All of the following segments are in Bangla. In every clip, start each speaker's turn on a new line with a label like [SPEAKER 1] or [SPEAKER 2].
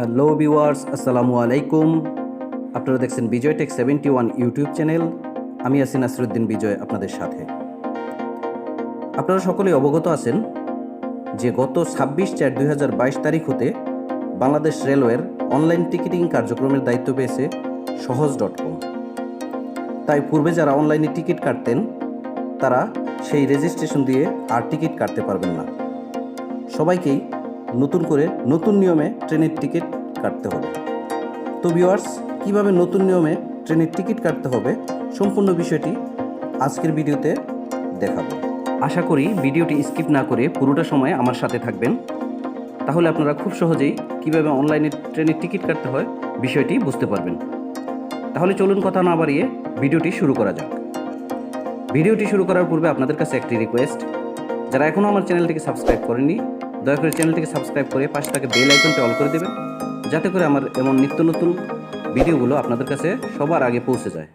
[SPEAKER 1] হ্যালো ভিউয়ার্স, আসসালামু আলাইকুম। আপনারা দেখছেন বিজয় টেক 71 ইউটিউব চ্যানেল। আমি আছি নাসির উদ্দিন বিজয় আপনাদের সাথে। আপনারা সকলেই অবগত আছেন যে গত 26/4/2022 তারিখ হতে বাংলাদেশ রেলওয়ের অনলাইন টিকিটিং কার্যক্রমের দায়িত্ব পেয়েছে সহজ.com। তাই পূর্বে যারা অনলাইনে টিকিট কাটতেন তারা সেই রেজিস্ট্রেশন দিয়ে আর টিকিট কাটতে পারবেন না। সবাইকেই নতুন করে নতুন নিয়মে ট্রেনের টিকিট কাটতে হবে। তো ভিউয়ার্স, কীভাবে নতুন নিয়মে ট্রেনের টিকিট কাটতে হবে সম্পূর্ণ বিষয়টি আজকের ভিডিওতে দেখাবো। আশা করি ভিডিওটি স্কিপ না করে পুরোটা সময় আমার সাথে থাকবেন, তাহলে আপনারা খুব সহজেই কীভাবে অনলাইনে ট্রেনের টিকিট কাটতে হয় বিষয়টি বুঝতে পারবেন। তাহলে চলুন কথা না বাড়িয়ে ভিডিওটি শুরু করা যাক। ভিডিওটি শুরু করার পূর্বে আপনাদের কাছে একটি রিকোয়েস্ট, যারা এখনও আমার চ্যানেলটিকে সাবস্ক্রাইব করেননি দয়া করে চ্যানেলটিকে সাবস্ক্রাইব করে পাশে থাকা বেল আইকনটি অল করে দেবেন, যাতে করে আমার এমন নিত্য নতুন ভিডিওগুলো আপনাদের কাছে সবার আগে পৌঁছে যায়।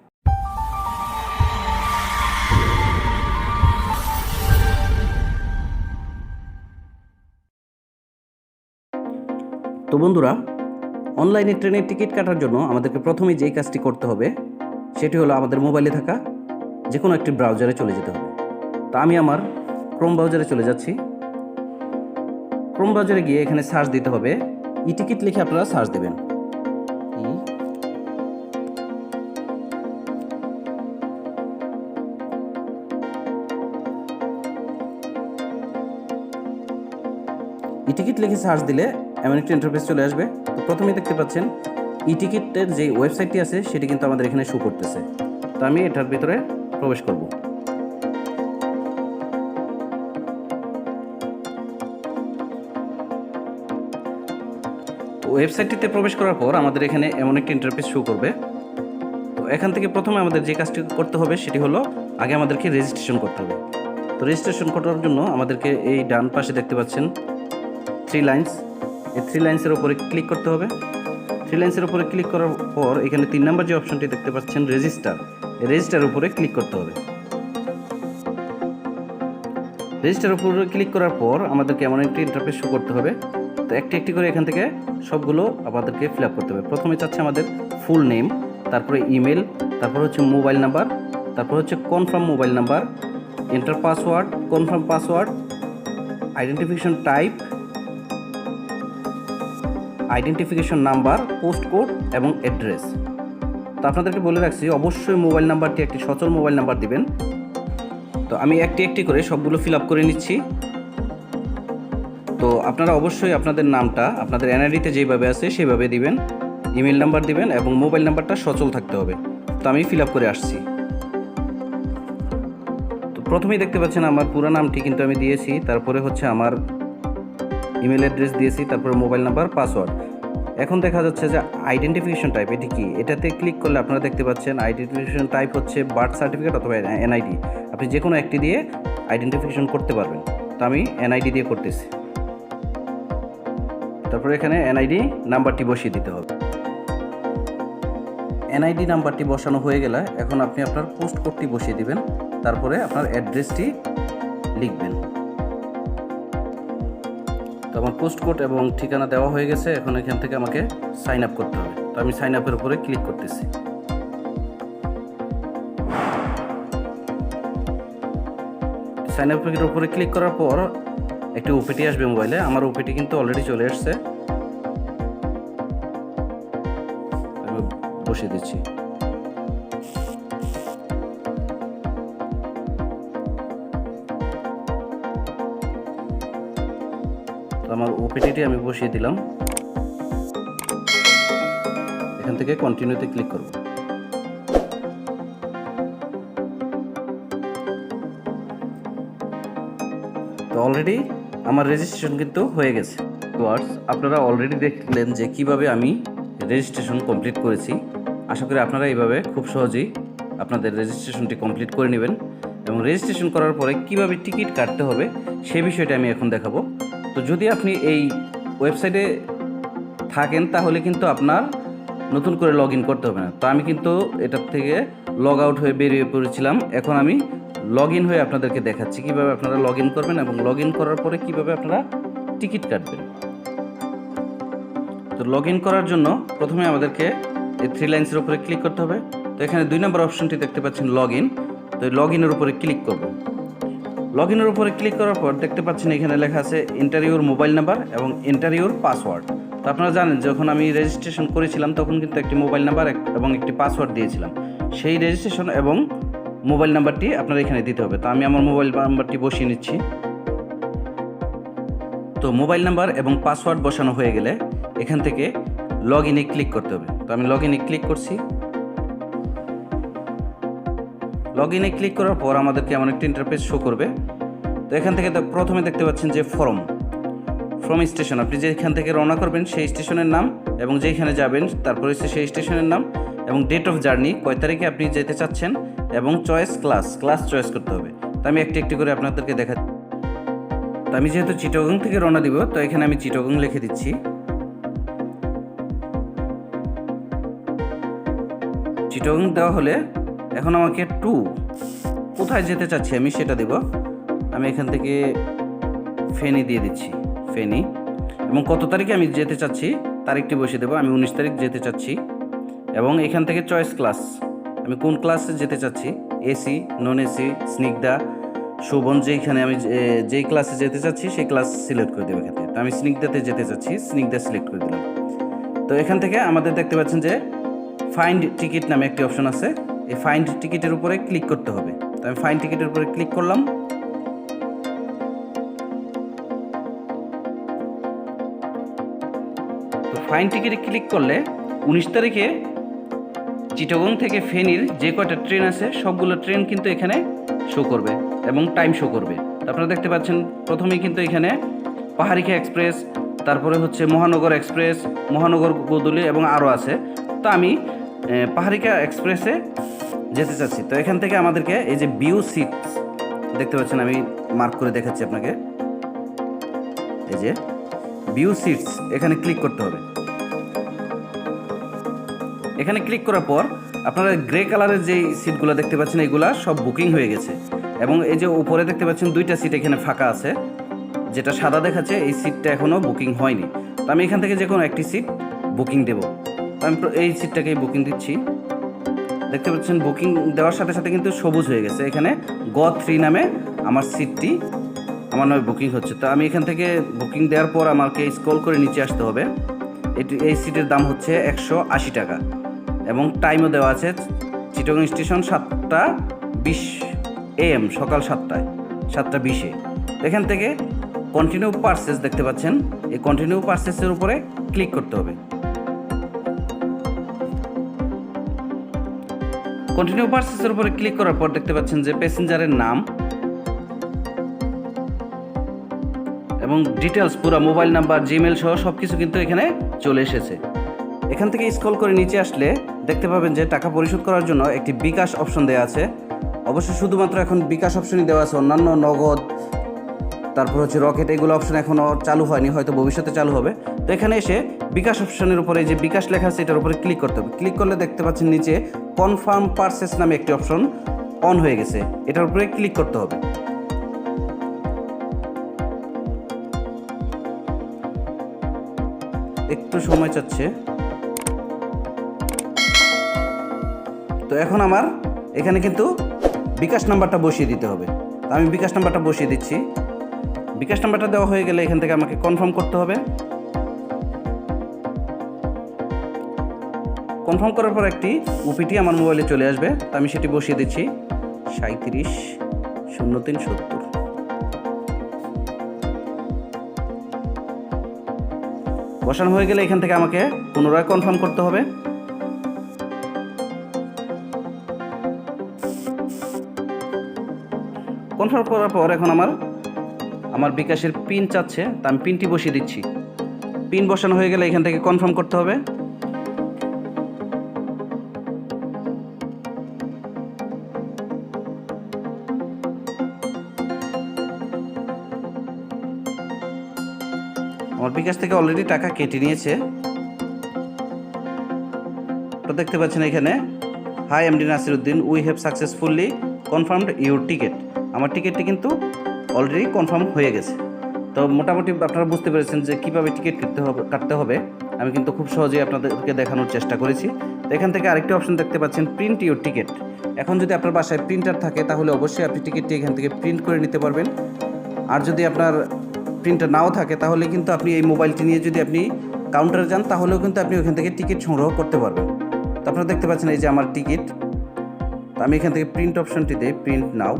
[SPEAKER 1] তো বন্ধুরা, অনলাইনে ট্রেনের টিকিট কাটার জন্য আমাদেরকে প্রথমেই যেই কাজটি করতে হবে সেটি হলো আমাদের মোবাইলে থাকা যে কোনো একটি ব্রাউজারে চলে যেতে হবে। তো আমি আমার ক্রোম ব্রাউজারে চলে যাচ্ছি। ক্রোম ব্রাউজারে গিয়ে এখানে সার্চ দিতে হবে, ই টিকিট লিখে আপনারা সার্চ দেবেন। ই টিকিট লিখে সার্চ দিলে এমন একটি ইন্টারফেস চলে আসবে। তো প্রথমেই দেখতে পাচ্ছেন ই টিকিটের যে ওয়েবসাইটটি আছে সেটি কিন্তু আমাদের এখানে শো করতেছে। তো আমি এটার ভিতরে প্রবেশ করব। ওয়েবসাইটটিতে প্রবেশ করার পর আমাদের এখানে এমন একটি ইন্টারফেস শো করবে। তো এখান থেকে প্রথমে আমাদের যে কাজটি করতে হবে সেটি হলো আগে আমাদেরকে রেজিস্ট্রেশন করতে হবে। তো রেজিস্ট্রেশন করার জন্য আমাদেরকে এই ডান পাশে দেখতে পাচ্ছেন 3 লাইন্স, এই 3 লাইন্সের উপরে ক্লিক করতে হবে। 3 লাইন্সের উপরে ক্লিক করার পর এখানে 3 নম্বর যে অপশনটি দেখতে পাচ্ছেন রেজিস্টার, এই রেজিস্টারের উপরে ক্লিক করতে হবে। রেজিস্টারের উপরে ক্লিক করার পর আমাদেরকে এমন একটি ইন্টারফেস শো করতে হবে। তো একটি একটি করে এখান থেকে সবগুলো আমাদেরকে ফিল আপ করতে হবে। প্রথমে চাচ্ছে আমাদের ফুল নেম, তারপরে ইমেল, তারপর হচ্ছে মোবাইল নাম্বার, তারপর হচ্ছে confirm mobile number, enter password, confirm password, identification type, identification number, post code এবং অ্যাড্রেস। তো আপনাদেরকে বলে রাখছি অবশ্যই মোবাইল নাম্বারটি একটি সচল মোবাইল নাম্বার দিবেন। তো আমি একটি একটি করে সবগুলো ফিল আপ করে নিচ্ছি। তো আপনারা অবশ্যই আপনাদের নামটা আপনাদের এনআইডিতে যেভাবে আছে সেভাবে দিবেন, ইমেল নাম্বার দিবেন এবং মোবাইল নাম্বারটা সচল থাকতে হবে। তো আমি ফিল আপ করে আসছি। তো প্রথমেই দেখতে পাচ্ছেন আমার পুরো নামটি কিন্তু আমি দিয়েছি, তারপরে হচ্ছে আমার ইমেল অ্যাড্রেস দিয়েছি, তারপরে মোবাইল নাম্বার, পাসওয়ার্ড। এখন দেখা যাচ্ছে যে আইডেন্টিফিকেশন টাইপ, এটি কি? এটাতে ক্লিক করলে আপনারা দেখতে পাচ্ছেন আইডেন্টিফিকেশন টাইপ হচ্ছে বার্থ সার্টিফিকেট অথবা এনআইডি। আপনি যে কোনো একটি দিয়ে আইডেন্টিফিকেশন করতে পারবেন। তো আমি এনআইডি দিয়ে করতেছি। তারপরে এখানে এনআইডি নাম্বারটি বসিয়ে দিতে হবে। এনআইডি নাম্বারটি বসানো হয়ে গেলে এখন আপনি আপনার পোস্ট কোডটি বসিয়ে দিবেন, তারপরে আপনার অ্যাড্রেসটি লিখবেন। তো আমার পোস্ট কোড এবং ঠিকানা দেওয়া হয়ে গেছে। এখন এখান থেকে আমাকে সাইন আপ করতে হবে। তো আমি সাইন আপের উপরে ক্লিক করতেছি। সাইন আপের উপরে ক্লিক করার পর একটি ওপিটি আসবে মোবাইলে। আমার ওপিটি কিন্তু অলরেডি চলে আসছে, আমি বসিয়ে দিচ্ছি। তো আমার ওপিটিটি আমি বসিয়ে দিলাম। এখান থেকে কন্টিনিউতে ক্লিক করব। তো অলরেডি আমার রেজিস্ট্রেশন কিন্তু হয়ে গেছে। ভিউয়ার্স, আপনারা অলরেডি দেখলেন যে কিভাবে আমি রেজিস্ট্রেশন কমপ্লিট করেছি। আশা করি আপনারা এইভাবে খুব সহজেই আপনাদের রেজিস্ট্রেশনটি কমপ্লিট করে নেবেন এবং রেজিস্ট্রেশন করার পরে কিভাবে টিকিট কাটতে হবে সেই বিষয়টা আমি এখন দেখাবো। তো যদি আপনি এই ওয়েবসাইটে থাকেন তাহলে কিন্তু আপনার নতুন করে লগ ইন করতে হবে না। তো আমি কিন্তু এটার থেকে লগ আউট হয়ে বেরিয়ে পড়েছিলাম। এখন আমি লগ ইন হয়ে আপনাদেরকে দেখাচ্ছি কীভাবে আপনারা লগ ইন করবেন এবং লগ ইন করার পরে কীভাবে আপনারা টিকিট কাটবেন। তো তো লগ ইন করার জন্য প্রথমে আমাদেরকে এই 3 লাইন্সের উপরে ক্লিক করতে হবে। তো এখানে 2 নম্বর অপশনটি দেখতে পাচ্ছেন লগ ইন। তো লগ ইনের উপরে ক্লিক করব। লগ ইনের উপরে ক্লিক করার পর দেখতে পাচ্ছেন এখানে লেখা আছে এন্টার ইউর মোবাইল নাম্বার এবং এন্টার ইউর পাসওয়ার্ড। তো আপনারা জানেন যখন আমি রেজিস্ট্রেশন করেছিলাম তখন কিন্তু একটি মোবাইল নাম্বার এবং একটি পাসওয়ার্ড দিয়েছিলাম। সেই রেজিস্ট্রেশন এবং মোবাইল নাম্বারটি আপনারা এখানে দিতে হবে। তো আমি আমার মোবাইল নাম্বারটি বসিয়ে নিচ্ছি। তো মোবাইল নাম্বার এবং পাসওয়ার্ড বসানো হয়ে গেলে এখান থেকে লগ ইনে ক্লিক করতে হবে। তো আমি লগ ইনে ক্লিক করছি। লগ ইনে ক্লিক করার পর আমাদেরকে এমন একটি ইন্টারফেস শো করবে। তো এখান থেকে প্রথমে দেখতে পাচ্ছেন যে ফ্রম স্টেশন, আপনি যেখান থেকে রওনা করবেন সেই স্টেশনের নাম এবং যেখানে যাবেন তারপরে সেই স্টেশনের নাম এবং ডেট অফ জার্নি, কয় তারিখে আপনি যেতে চাচ্ছেন এবং চয়েস ক্লাস চয়েস করতে হবে। তো আমি একটি একটি করে আপনাদেরকে দেখাচ্ছি। তো আমি যেহেতু চিটাগং থেকে রওনা দিব, তো এখানে আমি চিটাগং লিখে দিচ্ছি। চিটাগং দেওয়া হলে এখন আমাকে কোথায় যেতে চাচ্ছি আমি সেটা দেব। আমি এখান থেকে ফেনী দিয়ে দিচ্ছি, ফেনী, এবং কত তারিখে আমি যেতে চাচ্ছি তারিখটি বসিয়ে দেবো। আমি 19 তারিখ যেতে চাচ্ছি এবং এখান থেকে চয়েস ক্লাস, আমি কোন ক্লাসে যেতে চাচ্ছি, AC, non AC, Snigdha, Shovan, যেইখানে আমি যেই ক্লাসে যেতে চাচ্ছি সেই ক্লাস সিলেক্ট করে দেবো এখান থেকে। তো আমি স্নিগ্ধাতে যেতে চাচ্ছি, স্নিগ্ধা সিলেক্ট করে দিলাম। তো এখান থেকে আমাদের দেখতে পাচ্ছেন যে ফাইন্ড টিকিট নামে একটি অপশন আছে। এই ফাইন্ড টিকিটের উপরে ক্লিক করতে হবে। তো আমি ফাইন্ড টিকিটের উপরে ক্লিক করলাম। তো ফাইন্ড টিকিটে ক্লিক করলে 19 তারিখে চিটাগং থেকে ফেনীর যে কয়টা ট্রেন আছে সবগুলো ট্রেন কিন্তু এখানে শো করবে এবং টাইম শো করবে। তো আপনারা দেখতে পাচ্ছেন প্রথমেই কিন্তু এখানে পাহাড়িখা এক্সপ্রেস, তারপরে হচ্ছে মহানগর এক্সপ্রেস, মহানগর গোদুলি এবং আরও আছে। তো আমি পাহাড়িখা এক্সপ্রেসে যেতে চাচ্ছি। তো এখান থেকে আমাদেরকে এই যে ভিউ সিটস দেখতে পাচ্ছেন, আমি মার্ক করে দেখাচ্ছি আপনাকে, এই যে ভিউ সিটস, এখানে ক্লিক করতে হবে। এখানে ক্লিক করার পর আপনারা গ্রে কালারের যেই সিটগুলো দেখতে পাচ্ছেন এগুলা সব বুকিং হয়ে গেছে এবং এই যে উপরে দেখতে পাচ্ছেন 2টা সিট এখানে ফাঁকা আছে, যেটা সাদা দেখাচ্ছে এই সিটটা এখনও বুকিং হয়নি। তো আমি এখান থেকে যে কোনো একটি সিট বুকিং দেব। তো আমি এই সিটটাকেই বুকিং দিচ্ছি। দেখতে পাচ্ছেন বুকিং দেওয়ার সাথে সাথে কিন্তু সবুজ হয়ে গেছে, এখানে গ3 নামে আমার সিটটি আমার নামে বুকিং হচ্ছে। তো আমি এখান থেকে বুকিং দেওয়ার পর আমাকে স্ক্রল করে নিচে আসতে হবে। এই সিটের দাম হচ্ছে 180 টাকা এবং টাইমও দেওয়া আছে চিটাগং স্টেশন 7:20 AM, সকাল 7:20। এখান থেকে কন্টিনিউ পারচেস দেখতে পাচ্ছেন, এই কন্টিনিউ পারচেসের উপরে ক্লিক করতে হবে। কন্টিনিউ পারচেসের উপরে ক্লিক করার পর দেখতে পাচ্ছেন যে প্যাসেঞ্জারের নাম এবং ডিটেলস পুরো মোবাইল নাম্বার, জিমেল সহ সব কিছু কিন্তু এখানে চলে এসেছে। এখান থেকে স্ক্রল করে নিচে আসলে দেখতে পাবেন যে টাকা পরিশোধ করার জন্য একটি বিকাশ অপশন দেওয়া আছে। অবশ্য শুধুমাত্র এখন বিকাশ অপশনই দেওয়া আছে, অন্যান্য নগদ, তারপর হচ্ছে রকেট, এগুলো অপশন এখনও চালু হয়নি, হয়তো ভবিষ্যতে চালু হবে। তো এখানে এসে বিকাশ অপশনের উপরে যে বিকাশ লেখা আছে এটার উপরে ক্লিক করতে হবে। ক্লিক করলে দেখতে পাচ্ছেন নিচে কনফার্ম পারচেস নামে একটি অপশন অন হয়ে গেছে, এটার উপরে ক্লিক করতে হবে। একটু সময় চাচ্ছে। তো এখন আমার এখানে কিন্তু বিকাশ নাম্বারটা বসিয়ে দিতে হবে। তো আমি বিকাশ নাম্বারটা বসিয়ে দিচ্ছি। বিকাশ নাম্বারটা দেওয়া হয়ে গেলে এখান থেকে আমাকে কনফার্ম করতে হবে। কনফার্ম করার পর একটি ওপিটি আমার মোবাইলে চলে আসবে। তো আমি সেটি বসিয়ে দিচ্ছি 370370। বসানো হয়ে গেলে এখান থেকে আমাকে পুনরায় কনফার্ম করতে হবে। কনফার্ম করার পর এখন আমার বিকাশের পিন চাচ্ছে, তা আমি পিনটি বসিয়ে দিচ্ছি। পিন বসানো হয়ে গেলে এখান থেকে কনফার্ম করতে হবে। আমার বিকাশ থেকে অলরেডি টাকা কেটে নিয়েছে। তো দেখতে পাচ্ছেন এখানে, high MD Nasir Uddin, we have successfully confirmed your ticket. আমার টিকিটটি কিন্তু অলরেডি কনফার্ম হয়ে গেছে। তো মোটামুটি আপনারা বুঝতে পেরেছেন যে কীভাবে টিকিট কাটতে হবে। আমি কিন্তু খুব সহজেই আপনাদেরকে দেখানোর চেষ্টা করেছি। তো এখান থেকে আরেকটি অপশন দেখতে পাচ্ছেন, প্রিন্ট ইউর টিকিট। এখন যদি আপনার বাসায় প্রিন্টার থাকে তাহলে অবশ্যই আপনি টিকিটটি এখান থেকে প্রিন্ট করে নিতে পারবেন। আর যদি আপনার প্রিন্টার নাও থাকে তাহলে কিন্তু আপনি এই মোবাইলটি নিয়ে যদি আপনি কাউন্টারে যান তাহলেও কিন্তু আপনি ওখান থেকে টিকিট সংগ্রহ করতে পারবেন। তো আপনারা দেখতে পাচ্ছেন এই যে আমার টিকিট। তো আমি এখান থেকে প্রিন্ট অপশনটিতে প্রিন্ট নাও,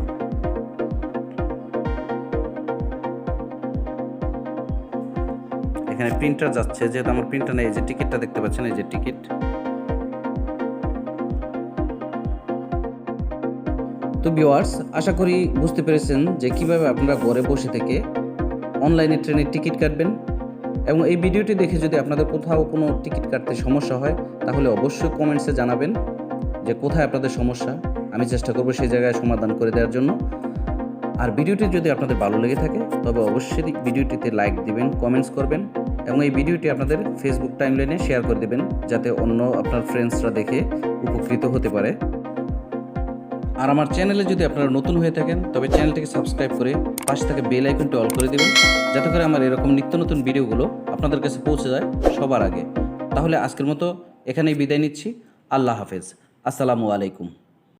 [SPEAKER 1] এখানে প্রিন্টার যাচ্ছে, যেহেতু আমার প্রিন্টার নেই, এই যে টিকিটটা দেখতে পাচ্ছেন, এই যে টিকিট। তো ভিউয়ার্স, আশা করি বুঝতে পেরেছেন যে কিভাবে আপনারা ঘরে বসে থেকে অনলাইনে ট্রেনের টিকিট কাটবেন। এবং এই ভিডিওটি দেখে যদি আপনাদের কোথাও কোনো টিকিট কাটতে সমস্যা হয় তাহলে অবশ্যই কমেন্টসে জানাবেন যে কোথায় আপনাদের সমস্যা। আমি চেষ্টা করব সেই জায়গায় সমাধান করে দেওয়ার জন্য। আর ভিডিওটি যদি আপনাদের ভালো লেগে থাকে তবে অবশ্যই ভিডিওটিতে লাইক দিবেন, কমেন্টস করবেন এবং এই ভিডিওটি আপনাদের ফেসবুক টাইমলাইনে শেয়ার করে দেবেন যাতে অন্য আপনার ফ্রেন্ডসরা দেখে উপকৃত হতে পারে। আর আমার চ্যানেলে যদি আপনারা নতুন হয়ে থাকেন তবে চ্যানেলটিকে সাবস্ক্রাইব করে পাশে থাকা বেল আইকনটি অল করে দেবেন যাতে করে আমার এরকম নিত্য নতুন ভিডিওগুলো আপনাদের কাছে পৌঁছে যায় সবার আগে। তাহলে আজকের মতো এখানেই বিদায় নিচ্ছি। আল্লাহ হাফেজ। আসসালামু আলাইকুম।